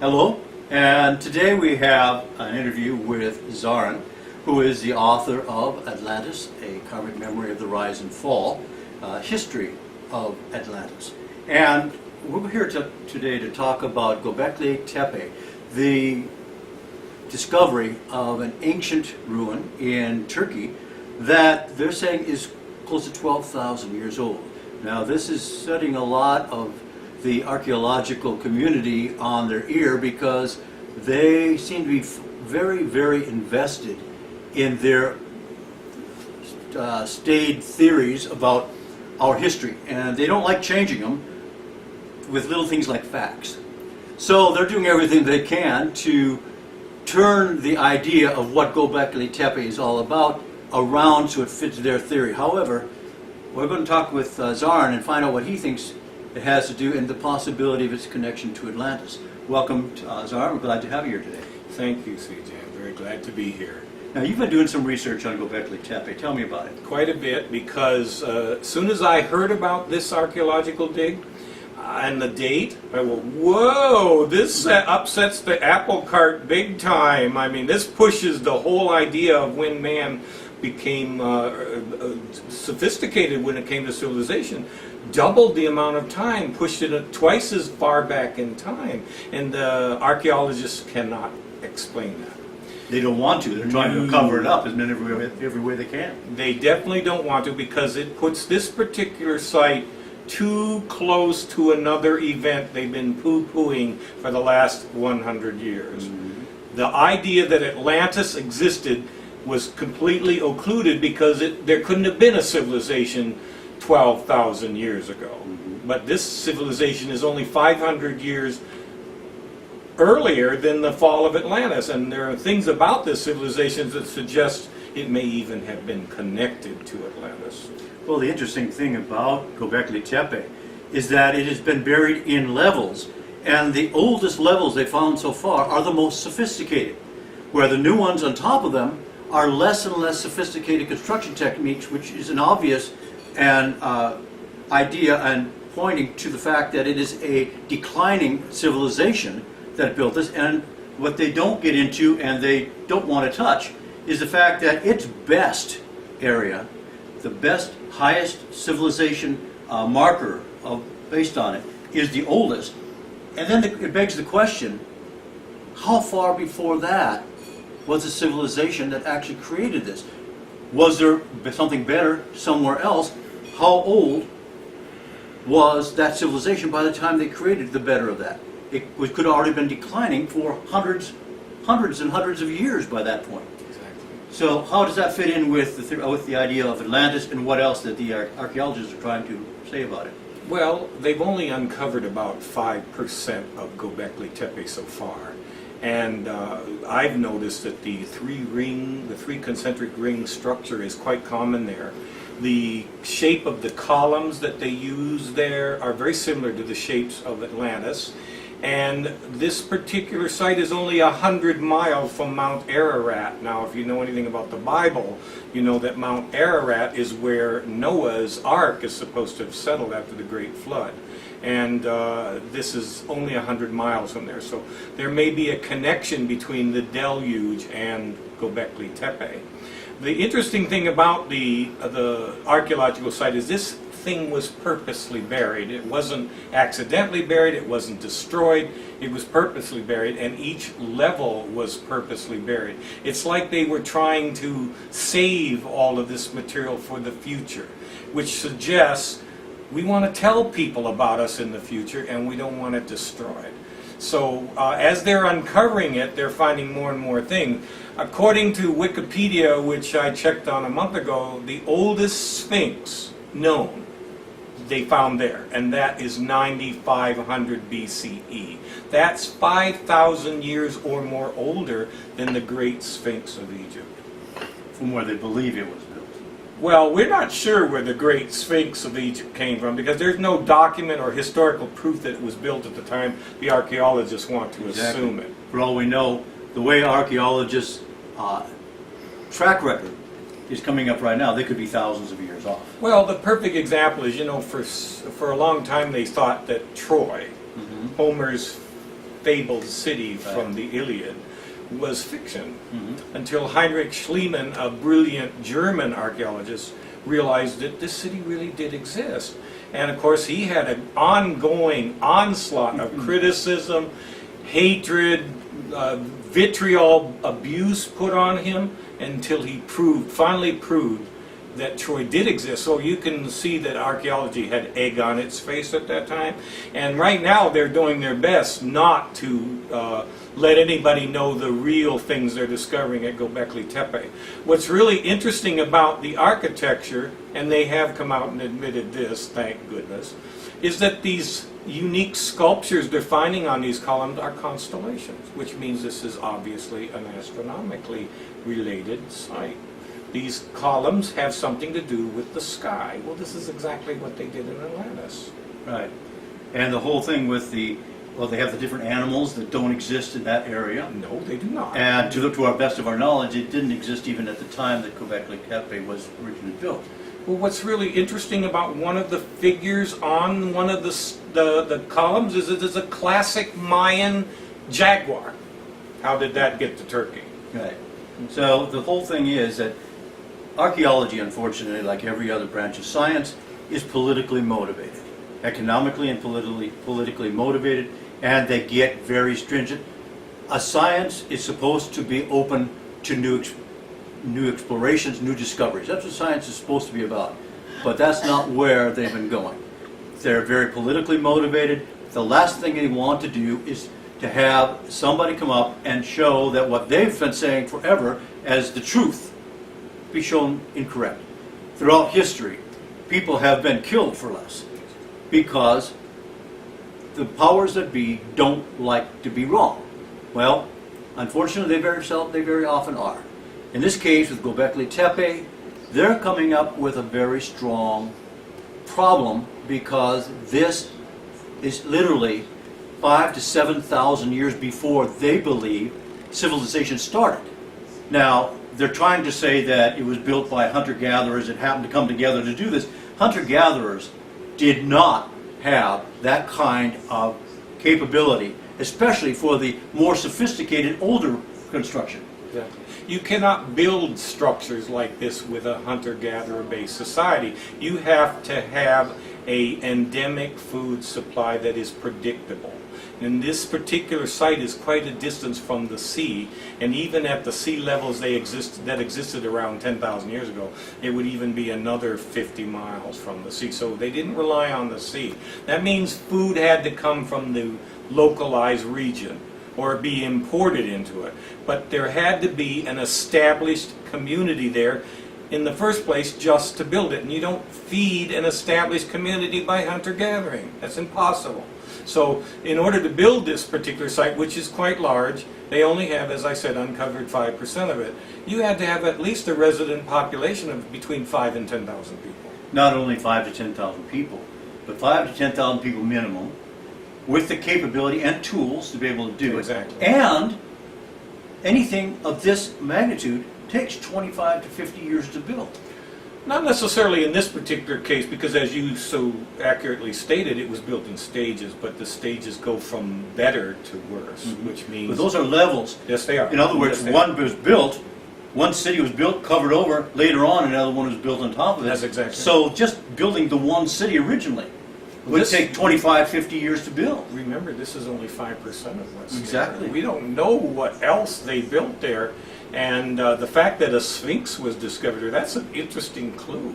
Hello, and today we have an interview with Zarin, who is the author of Atlantis, A Karmic Memory of the Rise and Fall, History of Atlantis. And we're here today to talk about Gobekli Tepe, the discovery of an ancient ruin in Turkey that they're saying is close to 12,000 years old. Now this is setting a lot of the archaeological community on their ear because they seem to be very, very invested in their staid theories about our history, and they don't like changing them with little things like facts. So they're doing everything they can to turn the idea of what Gobekli Tepe is all about around so it fits their theory. However, we're going to talk with Zarin and find out what he thinks it has to do and the possibility of its connection to Atlantis. Welcome, Zarin. We're glad to have you here today. Thank you, CJ. I'm very glad to be here. Now, you've been doing some research on Gobekli Tepe. Tell me about it. Quite a bit, because as soon as I heard about this archaeological dig and the date, I went, whoa, this upsets the apple cart big time. I mean, this pushes the whole idea of when man became sophisticated when it came to civilization, doubled the amount of time, pushed it twice as far back in time, and archaeologists cannot explain that. They don't want to. They're trying to cover it up in every way they can. They definitely don't want to, because it puts this particular site too close to another event they've been poo-pooing for the last 100 years. Mm-hmm. The idea that Atlantis existed was completely occluded because there couldn't have been a civilization 12,000 years ago. Mm-hmm. But this civilization is only 500 years earlier than the fall of Atlantis, and there are things about this civilization that suggest it may even have been connected to Atlantis. Well, the interesting thing about Gobekli Tepe is that it has been buried in levels, and the oldest levels they found so far are the most sophisticated, where the new ones on top of them are less and less sophisticated construction techniques, which is an obvious idea and pointing to the fact that it is a declining civilization that built this. And what they don't get into and they don't want to touch is the fact that its best area, the best, highest civilization marker based on it, is the oldest. And then it begs the question, how far before that was a civilization that actually created this? Was there something better somewhere else? How old was that civilization by the time they created the better of that? It could have already been declining for hundreds and hundreds of years by that point. Exactly. So how does that fit in with the idea of Atlantis and what else that the archaeologists are trying to say about it? Well, they've only uncovered about 5% of Gobekli Tepe so far. And I've noticed that the three concentric ring structure is quite common there. The shape of the columns that they use there are very similar to the shapes of Atlantis. And this particular site is only 100 miles from Mount Ararat. Now, if you know anything about the Bible, you know that Mount Ararat is where Noah's Ark is supposed to have settled after the Great Flood. And this is only 100 miles from there. So there may be a connection between the deluge and Gobekli Tepe. The interesting thing about the archaeological site is this thing was purposely buried. It wasn't accidentally buried, it wasn't destroyed, it was purposely buried, and each level was purposely buried. It's like they were trying to save all of this material for the future, which suggests we want to tell people about us in the future and we don't want it destroyed. So as they're uncovering it, they're finding more and more things. According to Wikipedia, which I checked on a month ago, the oldest sphinx known they found there, and that is 9,500 BCE. That's 5,000 years or more older than the Great Sphinx of Egypt. From where they believe it was built. Well, we're not sure where the Great Sphinx of Egypt came from, because there's no document or historical proof that it was built at the time the archaeologists want to assume it. For all we know, the way archaeologists' track record is coming up right now, they could be thousands of years off. Well, the perfect example is, for a long time they thought that Troy, Homer's fabled city from the Iliad was fiction, until Heinrich Schliemann, a brilliant German archaeologist, realized that this city really did exist. And of course he had an ongoing onslaught of criticism, hatred, vitriol, abuse put on him, until he finally proved that Troy did exist. So you can see that archaeology had egg on its face at that time. And right now they're doing their best not to let anybody know the real things they're discovering at Gobekli Tepe. What's really interesting about the architecture, and they have come out and admitted this, thank goodness, is that these unique sculptures they're finding on these columns are constellations, which means this is obviously an astronomically related site. These columns have something to do with the sky. Well, this is exactly what they did in Atlantis. Right. And the whole thing with they have the different animals that don't exist in that area. No, they do not. And to our best of our knowledge, it didn't exist even at the time that Gobekli Tepe was originally built. Well, what's really interesting about one of the figures on one of the columns is it is a classic Mayan jaguar. How did that get to Turkey? Right. So the whole thing is that archaeology, unfortunately, like every other branch of science, is politically motivated, economically and politically motivated, and they get very stringent. A science is supposed to be open to new explorations, new discoveries. That's what science is supposed to be about. But that's not where they've been going. They're very politically motivated. The last thing they want to do is to have somebody come up and show that what they've been saying forever as the truth be shown incorrect. Throughout history, people have been killed for less because the powers that be don't like to be wrong. Well, unfortunately, they very often are. In this case, with Gobekli Tepe, they're coming up with a very strong problem because this is literally 5,000 to 7,000 years before they believe civilization started. Now, they're trying to say that it was built by hunter-gatherers that happened to come together to do this. Hunter-gatherers did not have that kind of capability, especially for the more sophisticated, older construction. Exactly. You cannot build structures like this with a hunter-gatherer based society. You have to have an endemic food supply that is predictable. And this particular site is quite a distance from the sea, and even at the sea levels that existed around 10,000 years ago, it would even be another 50 miles from the sea. So they didn't rely on the sea. That means food had to come from the localized region or be imported into it. But there had to be an established community there in the first place just to build it. And you don't feed an established community by hunter-gathering. That's impossible. So in order to build this particular site, which is quite large, they only have, as I said, uncovered 5% of it. You had to have at least a resident population of between 5,000 and 10,000 people. Not only 5,000 to 10,000 people, but 5,000 to 10,000 people minimum, with the capability and tools to be able to do Exactly. it. And anything of this magnitude takes 25 to 50 years to build. Not necessarily in this particular case, because as you so accurately stated, it was built in stages, but the stages go from better to worse, which means... But those are levels. Yes, they are. In other words, Yes, they one are. was built, one city was built, covered over, later on another one was built on top of it. That's exactly So just building the one city originally would take 25, 50 years to build. Remember, this is only 5% of what's Exactly. there. We don't know what else they built there. And the fact that a Sphinx was discovered there, that's an interesting clue.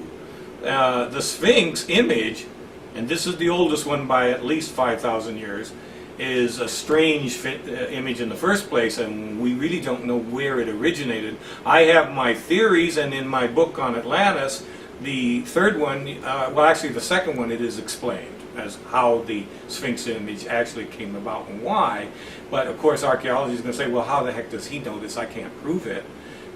The Sphinx image, and this is the oldest one by at least 5,000 years, is a strange image in the first place, and we really don't know where it originated. I have my theories, and in my book on Atlantis, the third one, well actually the second one, it is explained as how the Sphinx image actually came about and why. But of course archaeology is going to say, well, how the heck does he know this? I can't prove it.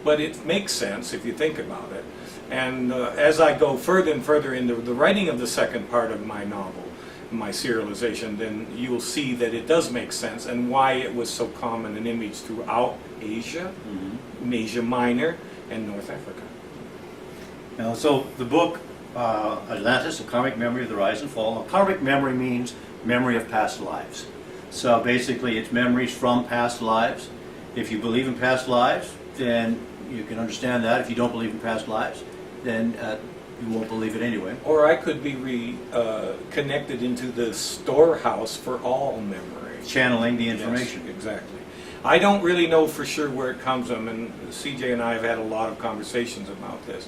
But it makes sense if you think about it. And as I go further and further into the writing of the second part of my novel, my serialization, then you will see that it does make sense and why it was so common an image throughout Asia, Asia Minor, and North Africa. Now, so the book, Atlantis, A Karmic Memory of the Rise and Fall. Now, karmic memory means memory of past lives. So basically, it's memories from past lives. If you believe in past lives, then you can understand that. If you don't believe in past lives, then you won't believe it anyway. Or I could be connected into the storehouse for all memory. Channeling the information. Yes, exactly. I don't really know for sure where it comes from, and CJ and I have had a lot of conversations about this.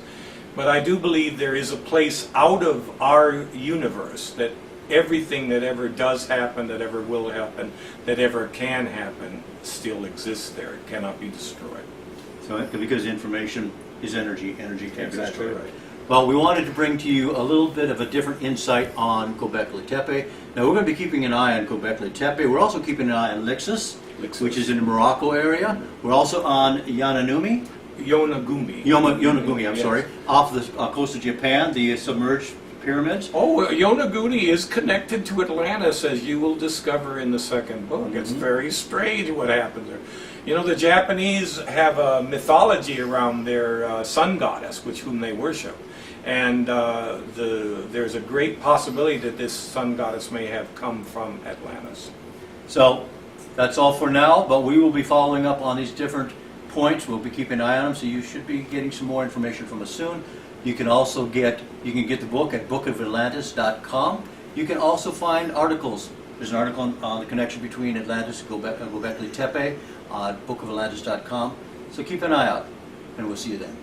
But I do believe there is a place out of our universe that everything that ever does happen, that ever will happen, that ever can happen, still exists there. It cannot be destroyed. So, because information is energy, energy can't be Exactly destroyed. right. Well, we wanted to bring to you a little bit of a different insight on Gobekli Tepe. Now, we're going to be keeping an eye on Gobekli Tepe. We're also keeping an eye on Lixus, which is in the Morocco area. We're also on Yananumi. Yonaguni, I'm Yes. sorry, off the coast of Japan, the submerged pyramids. Oh, Yonaguni is connected to Atlantis, as you will discover in the second book. It's very strange what happens there. You know, the Japanese have a mythology around their sun goddess, whom they worship. And there's a great possibility that this sun goddess may have come from Atlantis. So that's all for now, but we will be following up on these different points. We'll be keeping an eye on them, so you should be getting some more information from us soon. You can also get the book at bookofatlantis.com. You can also find articles. There's an article on the connection between Atlantis and Gobekli Tepe on bookofatlantis.com. So keep an eye out, and we'll see you then.